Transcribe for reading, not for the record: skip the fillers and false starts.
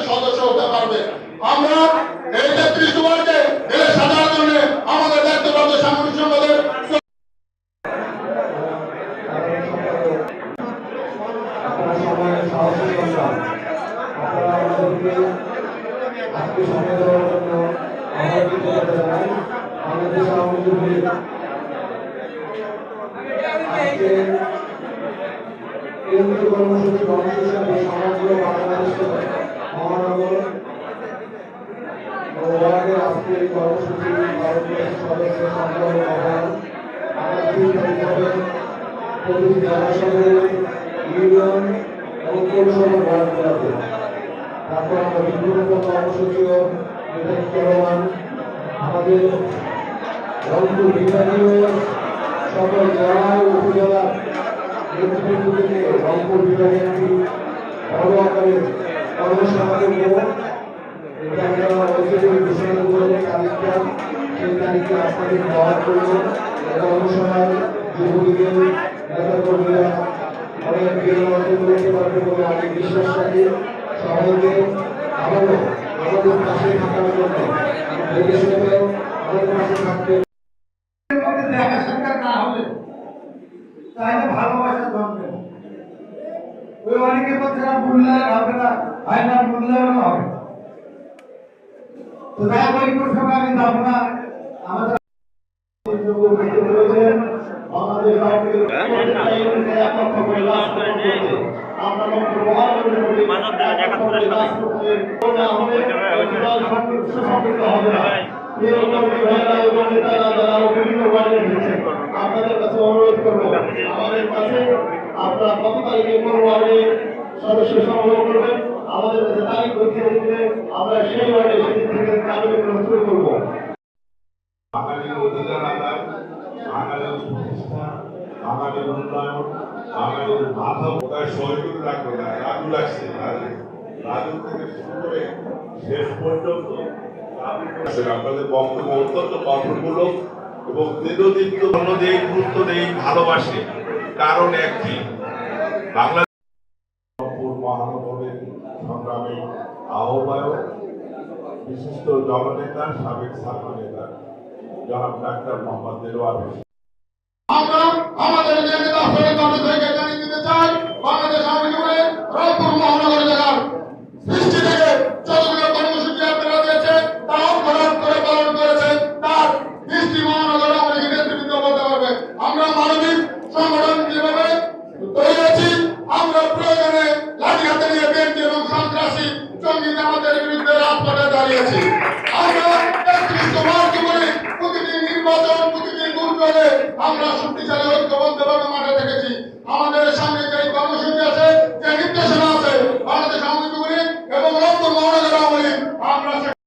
সদস্য হতে পারবে। আমরা এই ৩৩ ওয়ার্ডে এলে সাজার জন্য আমাদের দায়িত্বপ্রাপ্ত সাংগঠনিক সম্পাদক কেন্দ্রীয় কর্মসূচি হিসাবে সমগ্র বাংলাদেশে মহানগর ও ওয়ার্ডের আজকের কর্মসূচি ভারতীয় সদস্য সংগ্রহ আহ্বান প্রতিটি জেলা শহরে ইউনিয়ন এবং পৌরসভা ওয়ার্ডগুলোতে। তারপর আমরা বিভিন্ন কর্মসূচিও চলমান আমাদের রংপুর বিভাগীয় সকল জেলা উপজেলা রংপুর বিভাগে একটি বড় আকারের কর্মশালা করব। এটা আমরা তারিখটা সেই তারিখে আপনাদের ব্যবহার করব। এটা কর্মশালায় যুবলীগের নেতাকর্মীরা অনেক বিনোদন করতে পারবে বলে আমি বিশ্বাস রাখি। সবাইকে আবারও আমাদের পাশে থাকার জন্য আমাদের পাশে থাকতে দেখা সাক্ষাৎ না হলে তাহলে ভালোবাসা জন্মে ওই অনেকে বলছে না মূল্যায়ন হবে না, হয় না মূল্যায়ন হবে। তো তাই ওই প্রসঙ্গে আমি যাবো না। আমাদের আপনাদের কাছে অনুরোধ করবো আমাদের কাছে আপনারা কত তারিখে কোন ওয়ার্ডে সদস্য সংগ্রহ করবেন আমাদের কাছে তারিখ দেখিয়ে দিলে আমরা সেই ওয়ার্ডে সেদিন থেকে কার্যক্রম শুরু করবো। বাঙালির অধিকার আদায়, বাঙালির প্রতিষ্ঠা, বাঙালির উন্নয়ন, বাঙালির মাথা বোধহয় সহযোগী রাখবে না, রাজু লাগছে রাজু থেকে শুরু করে শেষ পর্যন্ত আপনাদের বক্তব্য অত্যন্ত গঠনমূলক এবং দৃঢ়দীপ্ত অন্যদের গুরুত্ব দেই, ভালোবাসে। কারণ একটি বাংলাদেশ মহানগরের সংগ্রামী আহ্বায়ক বিশিষ্ট জননেতা সাবেক ছাত্র নেতা জনাব ডাক্তার মোহাম্মদ দেলোয়ার হোসেন। আমরা আমাদের যে নেতা থেকে জানিয়ে দিতে চাই বাংলাদেশ আওয়ামী লীগের রংপুর মহানগর জেলার সৃষ্টি থেকে যতগুলো কর্মসূচি আপনারা দিয়েছেন তা অপরাধ করে পালন করেছেন তার দৃষ্টি মহানগর আওয়ামী লীগের নেতৃত্ব বলতে পারবে। আমরা মানবিক সংগঠন যেভাবে তৈরি আছি আমরা প্রয়োজনে লাঠি হাতে নিয়ে বিএনপি এবং সন্ত্রাসী জঙ্গি জামাতের বিরুদ্ধে রাজপথে দাঁড়িয়েছি। আমরা ৩১ মার্চ করে প্রতিটি নির্বাচন প্রতিটি দুর্যোগে আমরা শক্তিশালী ঐক্যবদ্ধভাবে মাঠে থেকেছি। আমাদের